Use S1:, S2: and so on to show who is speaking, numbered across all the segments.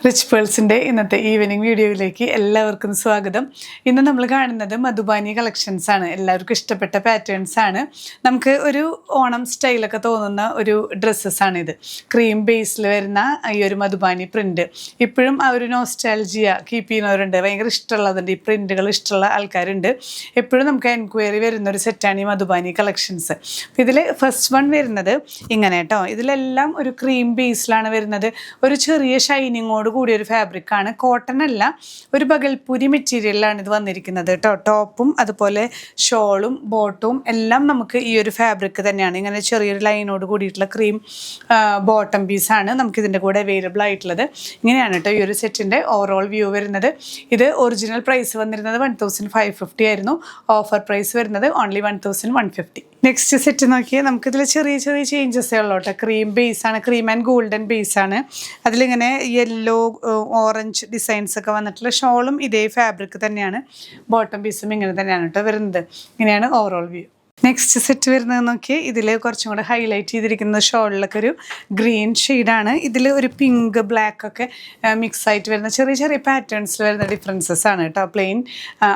S1: Rich പേൾസിൻ്റെ ഇന്നത്തെ evening വീഡിയോയിലേക്ക് എല്ലാവർക്കും സ്വാഗതം. ഇന്ന് നമ്മൾ കാണുന്നത് മധുബാനി കളക്ഷൻസ് ആണ്. എല്ലാവർക്കും ഇഷ്ടപ്പെട്ട പാറ്റേൺസ് ആണ്. നമുക്ക് ഒരു ഓണം സ്റ്റൈലൊക്കെ തോന്നുന്ന ഒരു ഡ്രസ്സസ്സാണിത്. ക്രീം ബേസിൽ വരുന്ന ഈ ഒരു മധുബാനി പ്രിൻറ്റ് ഇപ്പോഴും ആ ഒരു നോസ്റ്റാൾജിയ കീപ്പ് ചെയ്യുന്നവരുണ്ട്. ഭയങ്കര ഇഷ്ടമുള്ളതുണ്ട്, ഈ പ്രിൻറ്റുകൾ ഇഷ്ടമുള്ള ആൾക്കാരുണ്ട്. എപ്പോഴും നമുക്ക് എൻക്വയറി വരുന്ന ഒരു സെറ്റാണ് ഈ മധുബാനി കളക്ഷൻസ്. ഇതിൽ ഫസ്റ്റ് വൺ വരുന്നത് ഇങ്ങനെ കേട്ടോ. ഇതിലെല്ലാം ഒരു ക്രീം ബേസിലാണ് വരുന്നത്. ഒരു ചെറിയ ഷൈനിങ്ങോട് കൂടിയ ഒരു ഫാബ്രിക്കാണ്. കോട്ടൺ അല്ല, ഒരു ബഗൽപൂരി മെറ്റീരിയലാണ് ഇത് വന്നിരിക്കുന്നത് കേട്ടോ. ടോപ്പും അതുപോലെ ഷോളും ബോട്ടവും എല്ലാം നമുക്ക് ഈ ഒരു ഫാബ്രിക് തന്നെയാണ്. ഇങ്ങനെ ചെറിയൊരു ലൈനോട് കൂടിയിട്ടുള്ള ക്രീം ബോട്ടം പീസാണ് നമുക്ക് ഇതിൻ്റെ കൂടെ അവൈലബിൾ ആയിട്ടുള്ളത്. ഇങ്ങനെയാണ് കേട്ടോ ഈ ഒരു സെറ്റിൻ്റെ ഓവറോൾ വ്യൂ വരുന്നത്. ഇത് ഒറിജിനൽ പ്രൈസ് വന്നിരുന്നത് 1550 ആയിരുന്നു. ഓഫർ പ്രൈസ് വരുന്നത് ഓൺലി 1150. നെക്സ്റ്റ് സെറ്റ് നോക്കിയാൽ നമുക്കിതിൽ ചെറിയ ചെറിയ ചേഞ്ചസേ ഉള്ളൂ കേട്ടോ. ക്രീം ബേസാണ്, ക്രീം ആൻഡ് ഗോൾഡൻ ബേസാണ്. അതിലിങ്ങനെ യെല്ലോ ഓറഞ്ച് ഡിസൈൻസ് ഒക്കെ വന്നിട്ടുള്ള ഷോളും ഇതേ ഫാബ്രിക് തന്നെയാണ്. ബോട്ടം പീസും ഇങ്ങനെ തന്നെയാണ് കേട്ടോ വരുന്നത്. ഇങ്ങനെയാണ് ഓവറോൾ വ്യൂ. നെക്സ്റ്റ് സെറ്റ് വരുന്നത് നോക്കി ഇതിൽ കുറച്ചും കൂടെ ഹൈലൈറ്റ് ചെയ്തിരിക്കുന്നത് ഷോളിലൊക്കെ ഒരു ഗ്രീൻ ഷെയ്ഡാണ്. ഇതിൽ ഒരു പിങ്ക് ബ്ലാക്ക് ഒക്കെ മിക്സ് ആയിട്ട് വരുന്ന ചെറിയ ചെറിയ പാറ്റേൺസിൽ വരുന്ന ഡിഫറൻസസ് ആണ് കേട്ടോ. പ്ലെയിൻ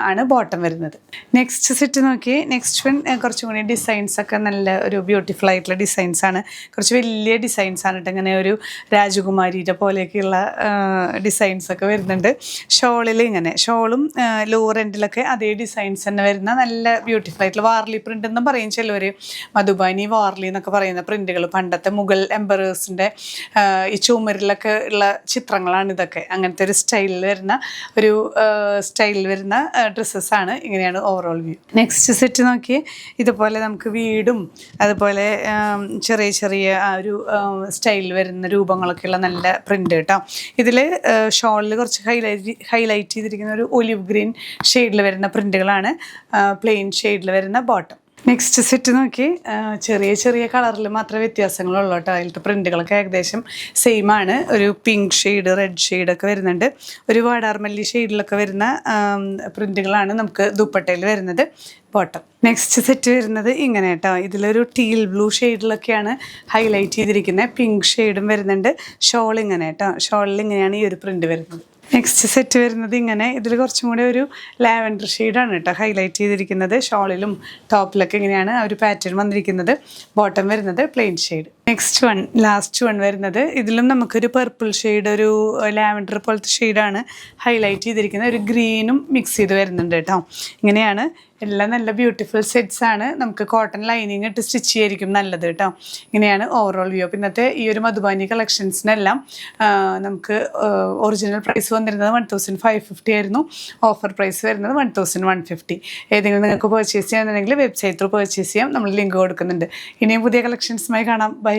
S1: ആണ് ബോട്ടം വരുന്നത്. നെക്സ്റ്റ് സെറ്റ് നോക്കി നെക്സ്റ്റ് വൺ കുറച്ചും കൂടി ഡിസൈൻസ് ഒക്കെ നല്ല ഒരു ബ്യൂട്ടിഫുൾ ആയിട്ടുള്ള ഡിസൈൻസ് ആണ്. കുറച്ച് വലിയ ഡിസൈൻസ് ആണ് കേട്ടോ. ഇങ്ങനെ ഒരു രാജകുമാരിയുടെ പോലെയൊക്കെയുള്ള ഡിസൈൻസ് ഒക്കെ വരുന്നുണ്ട്. ഷോളിൽ ഇങ്ങനെ ഷോളും ലോവർ എൻഡിലൊക്കെ അതേ ഡിസൈൻസ് തന്നെ വരുന്ന നല്ല ബ്യൂട്ടിഫുൾ ആയിട്ടുള്ള വാർലി പ്രിൻ്റ് എന്നും പറയും ചിലവർ. മധുബാനി വാർലി എന്നൊക്കെ പറയുന്ന പ്രിന്റുകൾ പണ്ടത്തെ മുഗൾ എംപറേഴ്സിൻ്റെ ഈ ചുമരിലൊക്കെ ഉള്ള ചിത്രങ്ങളാണ് ഇതൊക്കെ. അങ്ങനത്തെ ഒരു സ്റ്റൈലിൽ വരുന്ന ഡ്രസ്സസ്സാണ്. ഇങ്ങനെയാണ് ഓവറോൾ വ്യൂ. നെക്സ്റ്റ് സെറ്റ് നോക്കി ഇതുപോലെ നമുക്ക് വീടും അതുപോലെ ചെറിയ ചെറിയ ആ ഒരു സ്റ്റൈലിൽ വരുന്ന രൂപങ്ങളൊക്കെയുള്ള നല്ല പ്രിന്റ് കേട്ടോ. ഇതിൽ ഷോളിൽ കുറച്ച് ഹൈലൈറ്റ് ചെയ്തിരിക്കുന്ന ഒരു ഒലിവ് ഗ്രീൻ ഷെയ്ഡിൽ വരുന്ന പ്രിന്റുകളാണ്. പ്ലെയിൻ ഷെയ്ഡിൽ വരുന്ന ബോട്ടം. നെക്സ്റ്റ് സെറ്റ് നോക്കി ചെറിയ ചെറിയ കളറിൽ മാത്രമേ വ്യത്യാസങ്ങളുള്ളൂ കേട്ടോ. അതിലത്തെ പ്രിൻറ്റുകളൊക്കെ ഏകദേശം സെയിം ആണ്. ഒരു പിങ്ക് ഷെയ്ഡ്, റെഡ് ഷെയ്ഡൊക്കെ വരുന്നുണ്ട്. ഒരു വാടാർമല്ലി ഷെയ്ഡിലൊക്കെ വരുന്ന പ്രിൻറ്റുകളാണ് നമുക്ക് ദുപ്പട്ടയിൽ വരുന്നത്. ബോട്ടം. നെക്സ്റ്റ് സെറ്റ് വരുന്നത് ഇങ്ങനെ കേട്ടോ. ഇതിലൊരു ടീൽ ബ്ലൂ ഷെയ്ഡിലൊക്കെയാണ് ഹൈലൈറ്റ് ചെയ്തിരിക്കുന്നത്. പിങ്ക് ഷെയ്ഡും വരുന്നുണ്ട്. ഷോൾ ഇങ്ങനെ കേട്ടോ. ഷോളിൽ ഇങ്ങനെയാണ് ഈ ഒരു പ്രിൻറ്റ് വരുന്നത്. നെക്സ്റ്റ് സെറ്റ് വരുന്നത് ഇങ്ങനെ. ഇതിൽ കുറച്ചും കൂടെ ഒരു ലാവൻഡർ ഷെയ്ഡാണ് കേട്ടോ ഹൈലൈറ്റ് ചെയ്തിരിക്കുന്നത്. ഷോളിലും ടോപ്പിലൊക്കെ ഇങ്ങനെയാണ് ആ ഒരു പാറ്റേൺ വന്നിരിക്കുന്നത്. ബോട്ടം വരുന്നത് plain shade. Next one last one വരുന്നത് ഇതിലും നമുക്കൊരു പർപ്പിൾ ഷെയ്ഡ്, ഒരു ലാവൻഡർ പോലത്തെ ഷെയ്ഡാണ് ഹൈലൈറ്റ് ചെയ്തിരിക്കുന്നത്. ഒരു ഗ്രീനും മിക്സ് ചെയ്ത് വരുന്നുണ്ട് കേട്ടോ. ഇങ്ങനെയാണ് എല്ലാം നല്ല ബ്യൂട്ടിഫുൾ സെറ്റ്സ് ആണ്. നമുക്ക് കോട്ടൺ ലൈനിങ് ഇട്ട് സ്റ്റിച്ച് ചെയ്യായിരിക്കും നല്ലത് കേട്ടോ. ഇങ്ങനെയാണ് ഓവറോൾ വ്യൂ. പിന്നത്തെ ഈ ഒരു മധുബാനി കളക്ഷൻസിനെല്ലാം നമുക്ക് ഒറിജിനൽ പ്രൈസ് വന്നിരുന്നത് 1550 ആയിരുന്നു. ഓഫർ പ്രൈസ് വരുന്നത് 1150. ഏതെങ്കിലും നിങ്ങൾക്ക് പർച്ചേസ് ചെയ്യാന്നുണ്ടെങ്കിൽ വെബ്സൈറ്റ് ത്രൂ പർച്ചേസ് ചെയ്യാം. നമ്മൾ ലിങ്ക് കൊടുക്കുന്നുണ്ട്. ഇനിയും പുതിയ കളക്ഷൻസുമായി കാണാം. ബൈ.